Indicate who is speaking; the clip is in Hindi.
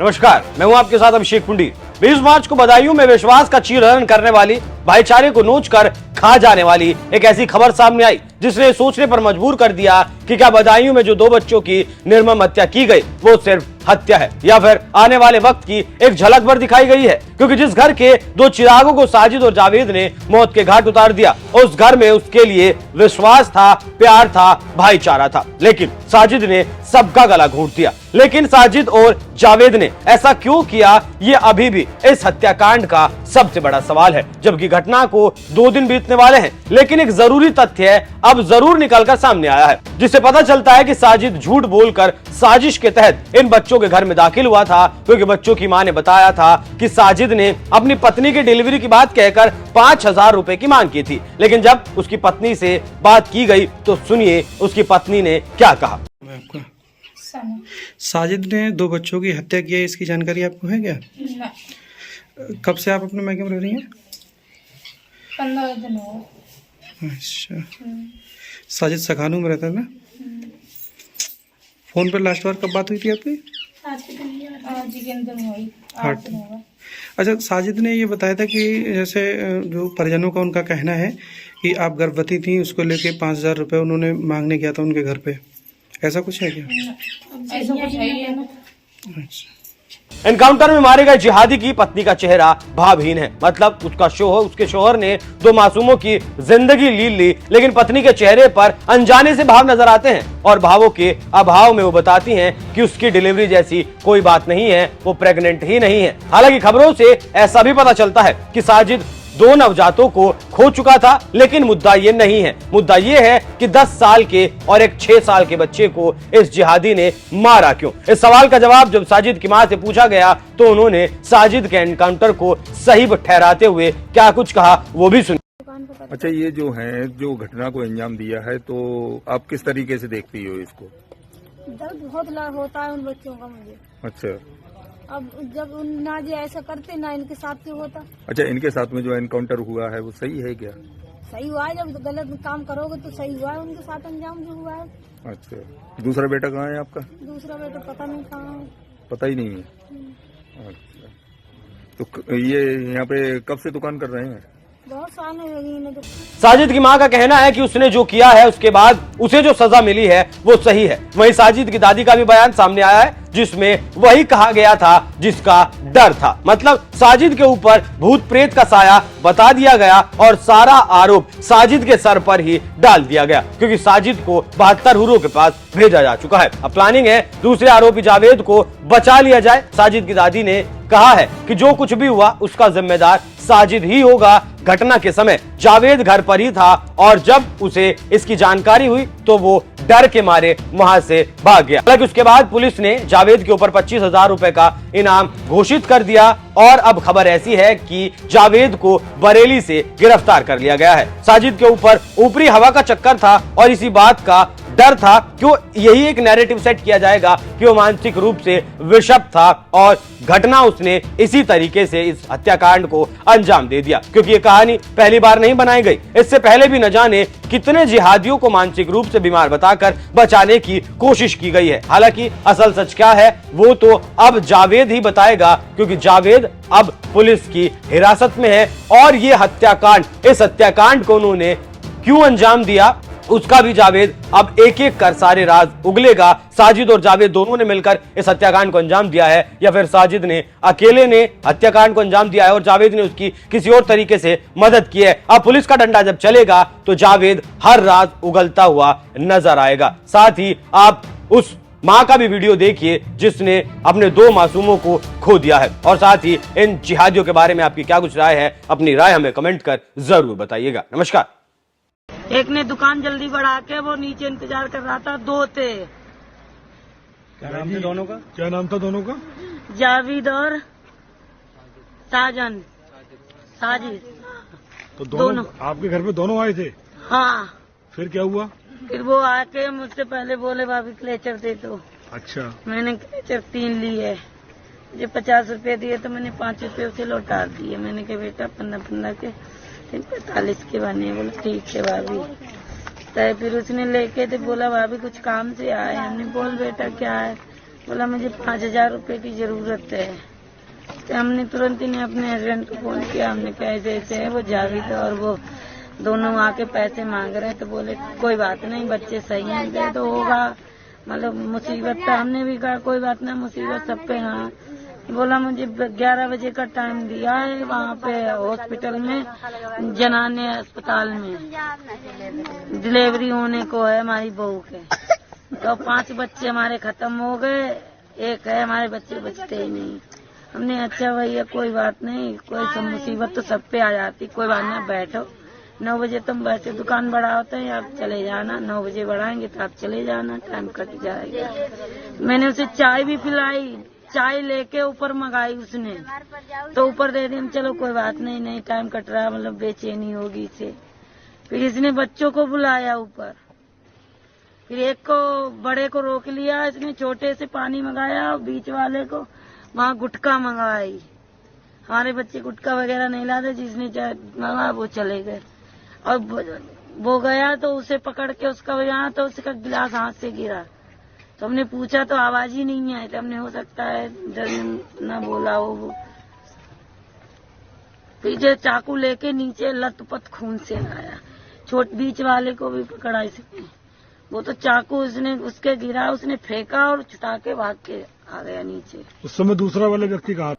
Speaker 1: नमस्कार, मैं हूं आपके साथ अभिषेक पुंडी। 20 मार्च को बदायूं में विश्वास का चीरहरण करने वाली, भाईचारे को नोचकर खा जाने वाली एक ऐसी खबर सामने आई जिसने सोचने पर मजबूर कर दिया कि क्या बदायूं में जो 2 बच्चों की निर्मम हत्या की गई वो सिर्फ हत्या है या फिर आने वाले वक्त की एक झलक भर दिखाई गई है। क्योंकि जिस घर के 2 चिरागों को साजिद और जावेद ने मौत के घाट उतार दिया, उस घर में उसके लिए विश्वास था, प्यार था, भाईचारा था, लेकिन साजिद ने सबका गला घोंट दिया। लेकिन साजिद और जावेद ने ऐसा क्यों किया, ये अभी भी इस हत्याकांड का सबसे बड़ा सवाल है। जबकि घटना को 2 दिन बीतने वाले हैं, लेकिन एक जरूरी तथ्य अब जरूर निकलकर सामने आया है, जिससे पता चलता है कि साजिद झूठ बोलकर साजिश के तहत इन बच्चों के घर में दाखिल हुआ था। क्योंकि बच्चों की मां ने बताया था कि साजिद ने अपनी पत्नी की डिलीवरी की बात कहकर 5000 रुपए की मांग की थी। लेकिन जब उसकी पत्नी से बात की गई तो सुनिए उसकी पत्नी ने क्या कहा।
Speaker 2: साजिद ने 2 बच्चों की हत्या की है, इसकी जानकारी आपको है क्या?
Speaker 3: नहीं।
Speaker 2: कब से आप अपने मैके में रह रही हैं?
Speaker 3: 15 दिन हो।
Speaker 2: अच्छा। साजिद सखानू में रहता है ना? फोन पर लास्ट बार कब बात हुई थी आपकी?
Speaker 3: आज के दिन हुई, 8 दिन होगा।
Speaker 2: अच्छा, साजिद ने ये बताया था कि जैसे जो परिजनों का उनका कहना है कि आप गर्भवती थी, उसको लेके 5000 रुपये उन्होंने मांगने गया था उनके घर पे, ऐसा कुछ है क्या?
Speaker 3: ऐसा कुछ है ही नहीं।
Speaker 2: अच्छा।
Speaker 1: एनकाउंटर में मारे गए जिहादी की पत्नी का चेहरा भावहीन है। मतलब उसके शोहर ने 2 मासूमों की जिंदगी ली, लेकिन पत्नी के चेहरे पर अनजाने से भाव नजर आते हैं और भावों के अभाव में वो बताती हैं कि उसकी डिलीवरी जैसी कोई बात नहीं है, वो प्रेग्नेंट ही नहीं है। हालांकि खबरों से ऐसा भी पता चलता है कि साजिद 2 नवजातों को खो चुका था, लेकिन मुद्दा ये नहीं है। मुद्दा ये है कि 10 साल के और एक 6 साल के बच्चे को इस जिहादी ने मारा क्यों। इस सवाल का जवाब जब साजिद की मां से पूछा गया तो उन्होंने साजिद के एनकाउंटर को सही ठहराते हुए क्या कुछ कहा वो भी सुनिए।
Speaker 4: अच्छा, ये जो है जो घटना को अंजाम दिया है, तो आप किस तरीके से देखती हो इसको?
Speaker 5: दर्द बहुत होता है उन बच्चों का मुझे।
Speaker 4: अच्छा।
Speaker 5: अब जब ना जो ऐसा करते ना इनके साथ क्यों होता।
Speaker 4: अच्छा, इनके साथ में जो एनकाउंटर हुआ है वो सही है क्या?
Speaker 5: सही हुआ है, जब गलत काम करोगे तो सही हुआ है, उनके साथ अंजाम जो हुआ है।
Speaker 4: अच्छा, दूसरा बेटा कहाँ है आपका?
Speaker 5: दूसरा बेटा पता नहीं कहाँ है।
Speaker 4: पता ही नहीं है। अच्छा, तो ये यहाँ पे कब से दुकान कर रहे हैं?
Speaker 5: बहुत साल है।
Speaker 1: साजिद की मां का कहना है कि उसने जो किया है उसके बाद उसे जो सजा मिली है वो सही है। वहीं साजिद की दादी का भी बयान सामने आया है जिसमें वही कहा गया था जिसका डर था। मतलब साजिद के ऊपर भूत प्रेत का साया बता दिया गया और सारा आरोप साजिद के सर पर ही डाल दिया गया, क्योंकि साजिद को 72 हुरों के पास भेजा जा चुका है। अब प्लानिंग है दूसरे आरोपी जावेद को बचा लिया जाए। साजिद की दादी ने कहा है कि जो कुछ भी हुआ उसका जिम्मेदार साजिद ही होगा। घटना के समय जावेद घर पर ही था और जब उसे इसकी जानकारी हुई तो वो डर के मारे वहां से भाग गया। हालांकि उसके बाद पुलिस ने जावेद के ऊपर 25,000 रुपए का इनाम घोषित कर दिया और अब खबर ऐसी है कि जावेद को बरेली से गिरफ्तार कर लिया गया है। साजिद के ऊपर ऊपरी हवा का चक्कर था और इसी बात का डर था क्यों यही एक नैरेटिव सेट किया जाएगा कि वो मानसिक रूप से विषम था और घटना उसने इसी तरीके से इस हत्याकांड को अंजाम दे दिया। क्योंकि ये कहानी पहली बार नहीं बनाई गई, इससे पहले भी न जाने कितने जिहादियों को मानसिक रूप से बीमार बताकर बचाने की कोशिश की गई है। हालांकि असल सच क्या है वो तो अब जावेद ही बताएगा, क्योंकि जावेद अब पुलिस की हिरासत में है और ये हत्याकांड, इस हत्याकांड को उन्होंने क्यों अंजाम दिया उसका भी जावेद अब एक एक कर सारे राज उगलेगा। साजिद और जावेद दोनों ने मिलकर इस हत्याकांड को अंजाम दिया है या फिर साजिद ने अकेले ने हत्याकांड को अंजाम दिया है और जावेद ने उसकी किसी और तरीके से मदद की है। अब पुलिस का डंडा जब चलेगा तो जावेद हर राज उगलता हुआ नजर आएगा। साथ ही आप उस मां का भी वीडियो देखिए जिसने अपने 2 मासूमों को खो दिया है। और साथ ही इन जिहादियों के बारे में आपकी क्या कुछ राय है, अपनी राय हमें कमेंट कर जरूर बताइएगा। नमस्कार।
Speaker 6: एक ने दुकान जल्दी बढ़ा के वो नीचे इंतजार कर रहा था, 2 थे।
Speaker 1: क्या नाम था दोनों का?
Speaker 7: क्या नाम था दोनों का?
Speaker 6: जावेद और साजिद।
Speaker 7: तो दोनों आपके घर पे दोनों आए थे?
Speaker 6: हाँ।
Speaker 7: फिर क्या हुआ?
Speaker 6: फिर वो आके मुझसे पहले बोले भाभी क्लेचर दे दो।
Speaker 7: अच्छा।
Speaker 6: मैंने क्लेचर 3 लिए, मुझे 50 रुपए दिए तो मैंने 5 रुपए उसे लौटा दिए। मैंने कहा बेटा 15 के 45 के बने। बोला ठीक है भाभी। तो फिर उसने लेके तो बोला भाभी कुछ काम से आए। हमने बोल बेटा क्या है? बोला मुझे 5,000 रुपए की जरूरत है। तो हमने तुरंत ही अपने हस्बैंड को फोन किया, हमने कहा ऐसे ऐसे है, वो जावेद और वो दोनों आके पैसे मांग रहे हैं। तो बोले कोई बात नहीं, बच्चे सही हैं, दे तो होगा, मतलब मुसीबत। तो हमने भी कहा कोई बात नहीं, मुसीबत सब पे। हाँ, बोला मुझे 11 बजे का टाइम दिया है वहाँ पे हॉस्पिटल में, जनाने अस्पताल में डिलीवरी होने को है हमारी बहू के। तो 5 बच्चे हमारे खत्म हो गए, एक है हमारे बच्चे बचते ही नहीं। हमने अच्छा भैया कोई बात नहीं, कोई सब मुसीबत तो सब पे आ जाती, कोई बात नहीं, बैठो 9 बजे तुम वैसे दुकान बढ़ा होते हैं, आप चले जाना, 9 बजे बढ़ाएंगे तो आप चले जाना, टाइम कट जाएगा। मैंने उसे चाय भी पिलाई, चाय लेके ऊपर मंगाई उसने, तो ऊपर दे दी, चलो कोई बात नहीं, नहीं टाइम कट रहा, मतलब बेचैनी होगी इसे। फिर इसने बच्चों को बुलाया ऊपर, फिर एक को बड़े को रोक लिया, इसने छोटे से पानी मंगाया, बीच वाले को वहाँ गुटखा मंगाई। हमारे बच्चे गुटखा वगैरह नहीं लाते, जिसने मंगाया वो चले गए। और वो गया तो उसे पकड़ के उसका यहाँ, तो उसका गिलास हाथ से गिरा, तो हमने पूछा तो आवाज ही नहीं आई। तो हमने हो सकता है डर न बोला हो वो। पीछे चाकू लेके नीचे लथपथ खून से लाया, बीच वाले को भी पकड़ा इसने। वो तो चाकू उसने उसके गिरा, उसने फेंका और छुटा के भाग के आ गया नीचे।
Speaker 7: उस समय दूसरा वाला व्यक्ति कहाँ?